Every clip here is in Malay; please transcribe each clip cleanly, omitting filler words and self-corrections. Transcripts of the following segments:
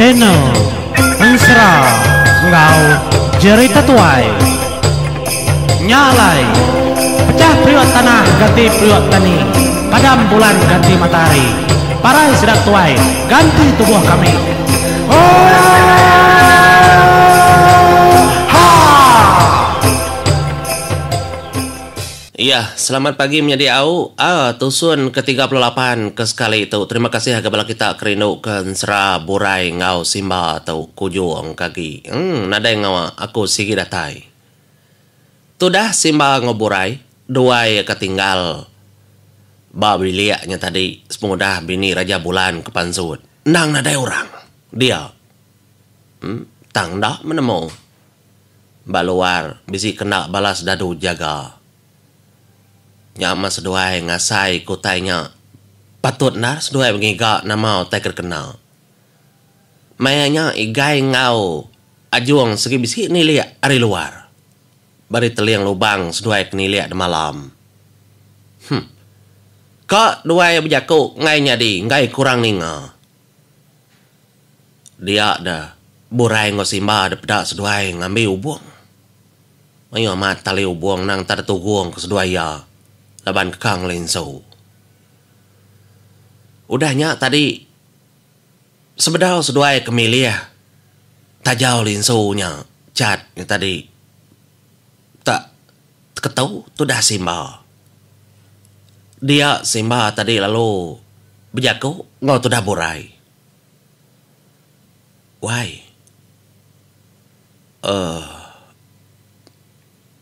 channel Ensra Ngau Jerita Tuai Nyalai Pecah priok tanah ganti priok tani, padam bulan ganti matahari, parai sedap tuai ganti tubuh kami. Iya, selamat pagi menjadi au. Tusun ke-38 ke sekali itu. Terima kasih kepada kita kerino ke Ensra Burai Ngau Simba atau Kujung kaki. Nadai ngawa aku sigi datai. Tudah Simba ngoburai, dua ketinggal. Babiliaknya tadi, semudah bini Raja Bulan ke Pansut. Nang nadai orang. Dia. Tang dah menemu. Baluar, bisi kena balas dadu jaga. Nya mas seduai ngasai kutainya. Patut nar seduai mengiga nama tai kenal. Mayanya igai ngau. Ajuang segi bisi niliak ari luar. Bari teliang lubang seduai keniliak di malam. Kak duai berjaku ngainya di ngai kurang ninga. Dia dah burai ngosimba depedak seduai ngambil ubung. Ayo amat tali ubung nang tada tuguang ke seduai ya. Laban kekang lenso. Udahnya tadi sebedau seduai kemilia. Tajau lensonya. Catnya tadi. Tak ketau tu dah Simba. Dia Simba tadi lalu berjaku ngau tu dah burai. Why?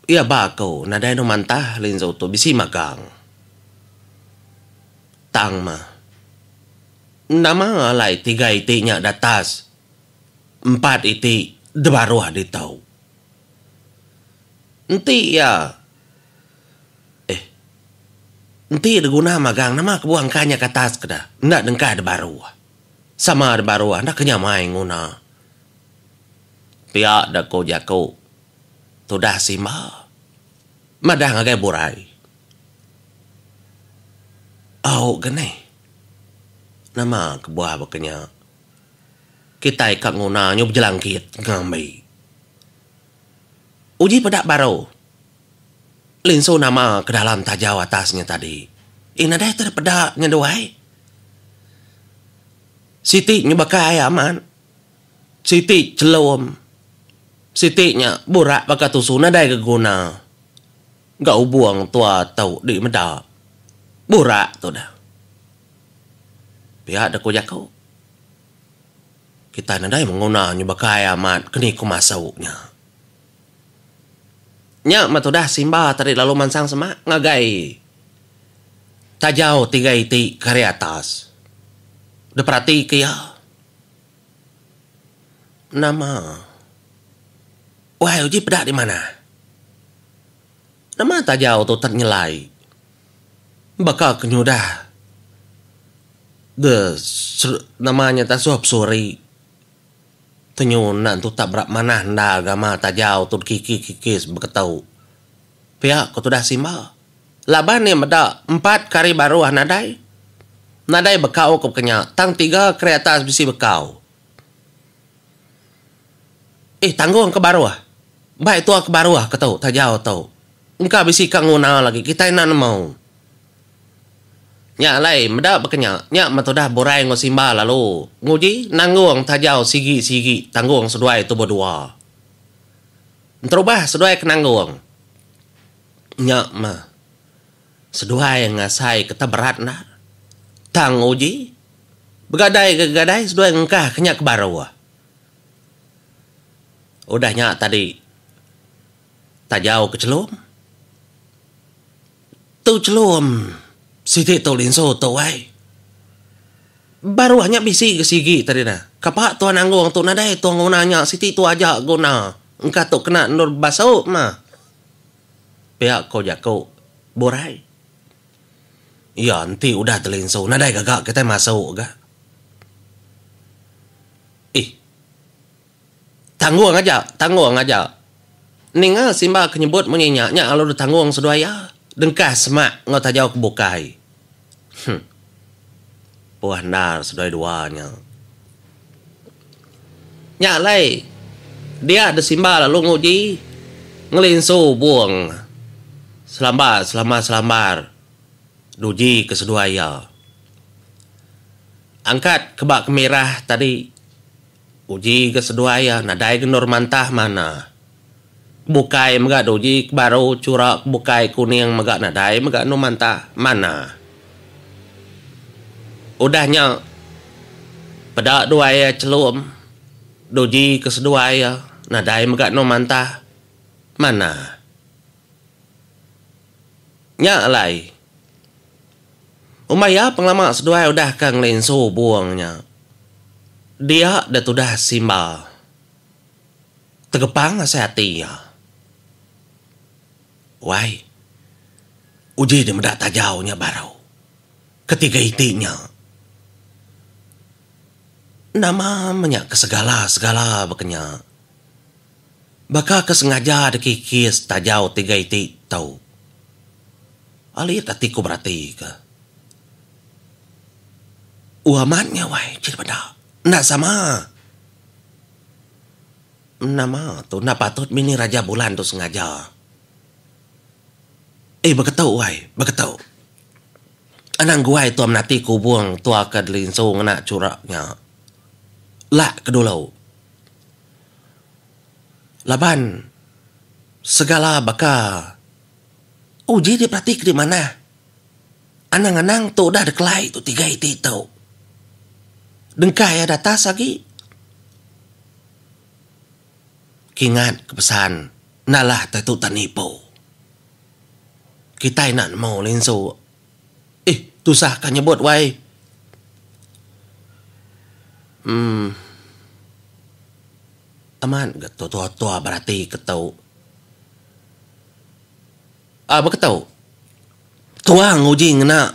Ia bako nadai no mantah lenso tu bisi magang. Tang ma. Nama alai 3 itinya datas. 4 iti debaruah ditau. Enti ya. Enti ada guna magang nama kebuang kanya ke atas kada. Nak dengkah debaruah. Sama debaruah nak kenyamai nguna. Pihak dah ko jako. Tu dah Simba. Madah ngagai burai. Gane. Nama kebuah bakanya. Kita ikat nguna nyub jelangkit ngambil. Uji pedak baru. Linso nama ke dalam tajau atasnya tadi. Nadai terpedak nyeduai. Siti nyebakai aman. Siti celom. Sitinya burak baka tusu nadai keguna. Gak buang tua tau di medak. Burak tu dah. Pihak dah kujako. Kita nadai menguna nyebakai aman. Kini ku masuknya. Nya matudah Simba tadi lalu mansang semak ngagai. Tajau 3 iti kari atas. Udah perhati ke ya. Nama. Wah, uji pedak di mana? Nama tajau tu ternyelai. Bakal kenyudah. Namanya tak suap suri. Tenyunan tu tak berak mana nda agama tajau tu kiki-kikis berketau. Pihak kau tu dah Simba. Laban ni medak 4 kari baru nadai. Nadai bekau kau kenya. Tang 3 kari atas bisi bekau. Tanggung ke baru ah. Baik tu ke baru ah ketau tajau tau. Engkau bisi kang nguna lagi kita inan mau. Nya lai medak bekenya. Nya matudah burai ngo Simba lalu. Nguji nanggung tajau sigi-sigi tanggung seduai tu berdua. Terubah seduai ke nanggung. Nya mah. Seduai ngasai kata berat nah. Tang uji. Begadai ke gadai seduai ngkah kenyak ke baru. Udahnya tadi. Tajau ke celum. Tu celum. Siti tu linso tu wai. Baru hanya bisi ke sigi tadi dah. Kapak tuan nanggung tu nadai tuan gunanya. Siti tu ajak guna. Engkau tu kena nur basau mah. Pihak kau jako. Burai. Ya nanti udah terlinso. Nadai gagak kita masuk gak. Tanggung aja. Tanggung aja. Ninga Simba kenyebut menyinyaknya. Kalau udah tanggung seduaya. Dengkah semak ngau tajau kebukai. Puah nar sedoi duanya. Nyalai dia ada simba lalu nguji ngelinsu buang selambar duji keseduaya. Angkat kebak kemerah tadi uji keseduaya nadai genor mantah mana. Bukai megak doji baru curak bukai kuning megak nadai megak no mantah mana. Udahnya pada dua ya celum doji kesedua ya nadai megak no mantah mana. Nya alai umaya penglama sedua udah kang lenso buangnya. Dia dah tudah simba tegepang asati ya. Wai, uji dia mendak tajaunya baru. Ketiga itinya. Nama menyak ke segala bekenya. Baka kesengaja dekikis tajau tiga iti tau. Alit atiku berarti ke. Uamannya wai, ciri pada. Nak sama. Nama tu, nak patut mini Raja Bulan tu sengaja. Bergetau wai, bergetau. Anang guai tu amnati kubuang tu akad linsu ngena curaknya. Lak kedulau. Laban segala baka uji dipratik di mana. Anang-anang tu dah dekelai tu tiga iti tau. Dengkai ada tas lagi. Kingat kepesan nalah tu tanipo. Kita nak mau lenso. Tusah kan nyebut wai. Aman gak tua berarti ketau. Berketau. Tua nguji ngena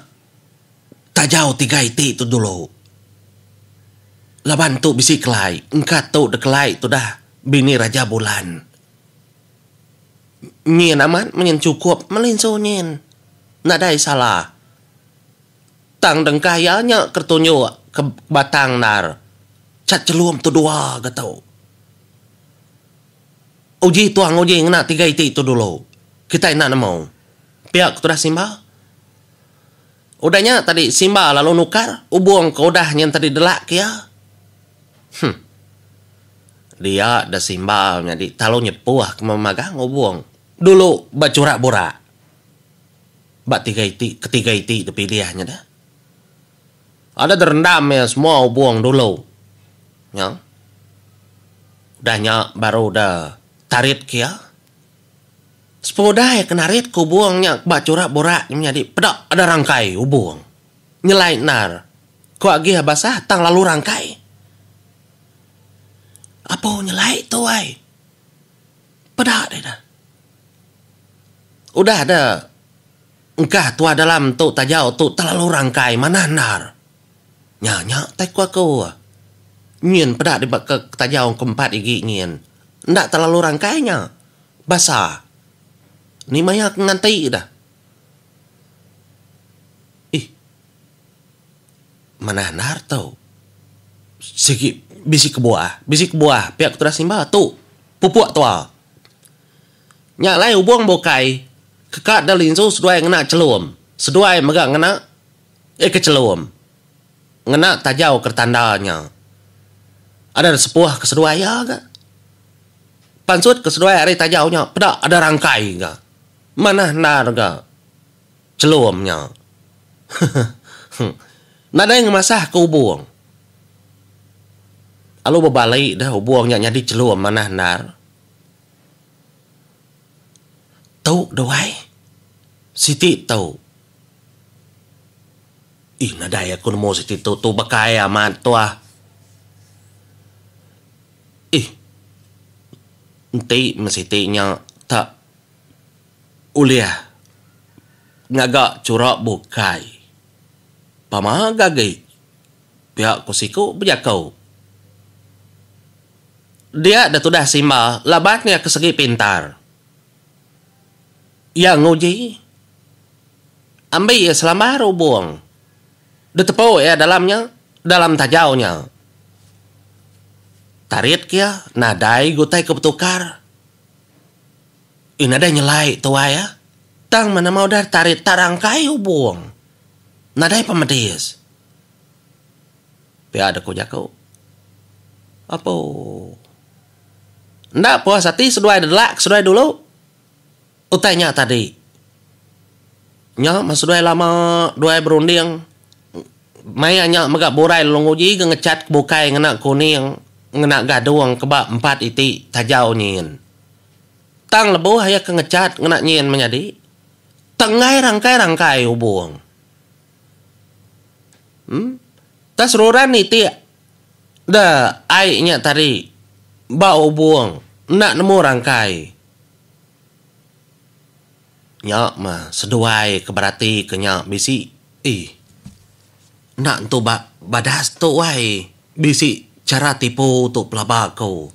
tajau tiga iti tu dulu. Laban tu bisi kelai. Engkat tu dekelai tu dah bini Raja Bulan. Nyen aman menyen cukup melinso nyen. Nadai salah. Tang dengkayanya kertunyo ke batang nar. Cat celum tu dua gatau. Uji tuang uji ngena tiga iti tu dulu. Kita nak mau. Pihak tu dah simba. Udahnya tadi simba lalu nukar. Ubuang ke udah yang tadi delak ya. Dia dah simba jadi talo nyepuah ke memagang ubuang. Dulu bacurak borak. Bak ketiga iti dipilihnya dah. Ada derendam ya semua ubuang dulu. Ya. Udahnya baru dah tarit kia. Sepodah ya kenarit ku buangnya bacurak borak jadi pedak ada rangkai ubuang. Nyelai nar. Ku agi basah tang lalu rangkai. Apa nyelai tu ai? Pedak deh dah. Udah ada. Engkah tua dalam tu tajau tu terlalu rangkai mana nar. Nyak tak kuat kau. Nyen pedak di ke tajau keempat igi nyen. Ndak terlalu rangkainya. Basah. Ni mayak nanti dah. Mana nar tau. Segi bisi kebuah. Pihak tu dah simba tu. Pupuk tua. Nyak lai ubuang bokai. Kekat dah linsu seduai ngena celum. Seduai megak ngena. Kecelum. Ngena tajau kertandanya. Ada sepuah keseduai ya ke? Pansut keseduai hari tajaunya. Pedak ada rangkai ke? Mana nar ke? Celumnya. Nada yang ngemasah ke ubuang. Lalu berbalik dah ubuangnya jadi celum mana nar. Tahu doai. Siti tahu. Nadaya kun mo siti tu bakai amat tua. Nanti mesitinya tak uliah. Ngagak curak bukai. Pamagagay. Pihak kusiku berjakau. Dia dah tudah simba. Labatnya ke segi pintar. Yang nguji. Ambil ya selambar ubuang. Dia tepuk ya dalamnya. Dalam tajaunya. Tarit kia, nadai gutai ke petukar. Nadai nyelai tua ya. Tang mana mau dar tarit tarangkai ubung. Nadai pemedis. Pia ada ko jako. Apa? Ndak puas hati seduai delak, seduai dulu. Utainya tadi. Nya masudai lama duai berunding. Mai anya megak borai longoji ngecat bukai ngena kuning ngena gaduang kebak 4 iti tajau nyin. Tang lebo haya ke ngecat ngena nyin menyadi. Tengai rangkai hubung. Tas roran iti. Da ainya tadi. Bau buang. Nak nemu rangkai. Nyak mah seduai keberati kenyak bisi. Nak tu badas tu wai. Bisi cara tipu tu pelabak kau.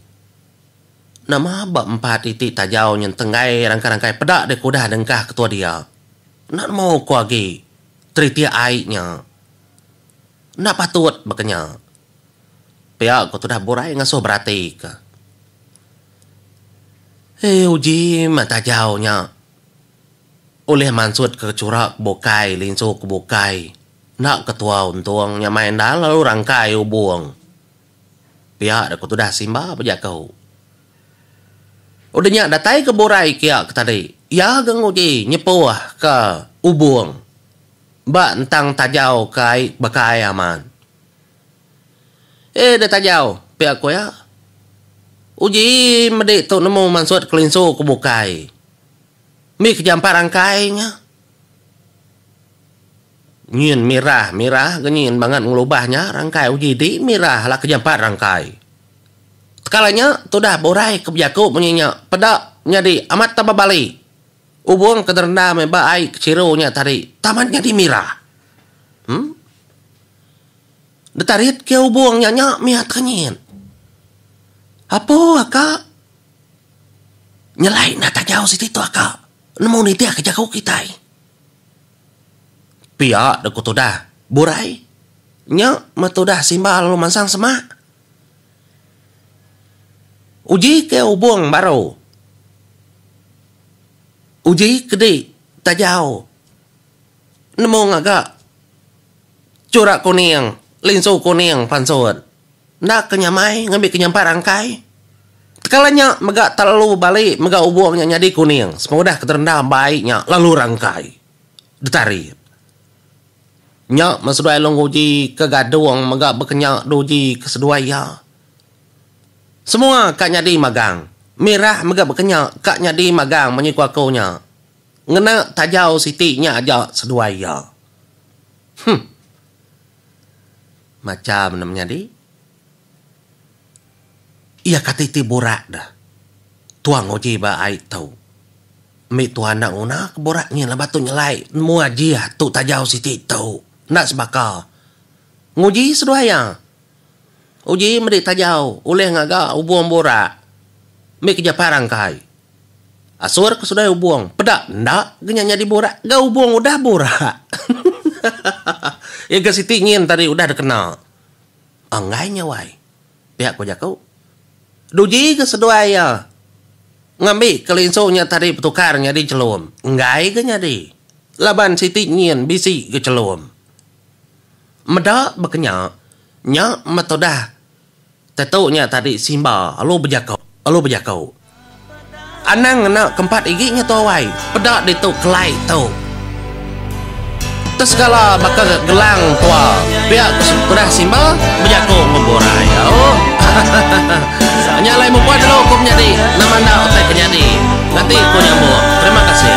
Nama bak 4 titik tajau yang tengai rangkai-rangkai pedak de kuda dengkah ketua dia. Nak mau ku lagi. Tritia aiknya. Nak patut makanya. Pihak kau tu dah borai ngasuh berarti ke. Uji mata jauhnya. Oleh mansud ke curak bokai, linsu ke bokai. Nak ketua untung yang main dah lalu rangkai ubung. Pihak aku tu dah simba pejak kau. Udahnya datai ke borai kia ke tadi. Ya geng uji nyepuah ke ubung. Bak entang tajau kai bakai aman. Dah tajau. Pihak aku ya. Uji medik tu nemu mansud kelinsu ke bokai. Mi kejampar rangkainya. Nyin mirah genyin banget ngelubahnya rangkai uji di mirah lah kejampar rangkai. Tekalanya tu dah borai kebiaku menyenyak pedak nyadi amat tambah balik. Ubung kederenda meba ai kecirunya tadi tamannya di mirah. Detarit ke ubung nyanyak miat kenyin. Apa akak? Nyelai nak jauh situ akak. Nemu ni dia kejaku kita. Pihak deku tu dah borai. Nyak matu dah simbal lu mansang semak. Uji ke ubung baru. Uji kedi tajau. Nemu ngagak. Curak kuning, linsu kuning pansut. Nak kenyamai ngambil kenyampai rangkai. Tekalanya megak terlalu balik megak ubungnya nyadi kuning. Semudah keterendah baiknya lalu rangkai. Detarit. Nyak masudai long uji kegaduang megak berkenyak doji keseduai ya. Semua kak nyadi magang. Mirah megak berkenyak kak nyadi magang menyikuakunya. Ngena tajau sitinya aja seduai ya. Macam namanya di. Ia katiti borak dah. Tuang uji ba ai tau. Mi tuan nak una boraknya lah batu nyelai. Mu aji tu tajau siti tau. Nak sebakar. Nguji seduaya. Uji medik tajau. Oleh ngagak ubung borak. Mi kejapar rangkai. Asur ke sudai ubung. Pedak. Ndak. Genyanya di borak. Ga ubung udah borak. Ya ga siti ngin tadi udah dikenal. Anggainya wai. Pihak ko jakau. Duji ke seduaya. Ngambil kelinsunya tadi petukarnya di celum. Ngai ke nyadi. Laban siti ngin bisi ke celum. Medak berkenyak. Nyak matodah. Tetuknya tadi simba. Alu berjakau. Anang nak keempat iginya tu awai. Pedak di tu kelai tu. Segala bakal gelang tua. Pihak sudah simba berjakau memborai. Oh. Nyalai mumpah dulu aku menyadi. Nama anda otak kenyadi. Nanti aku nyambung. Terima kasih.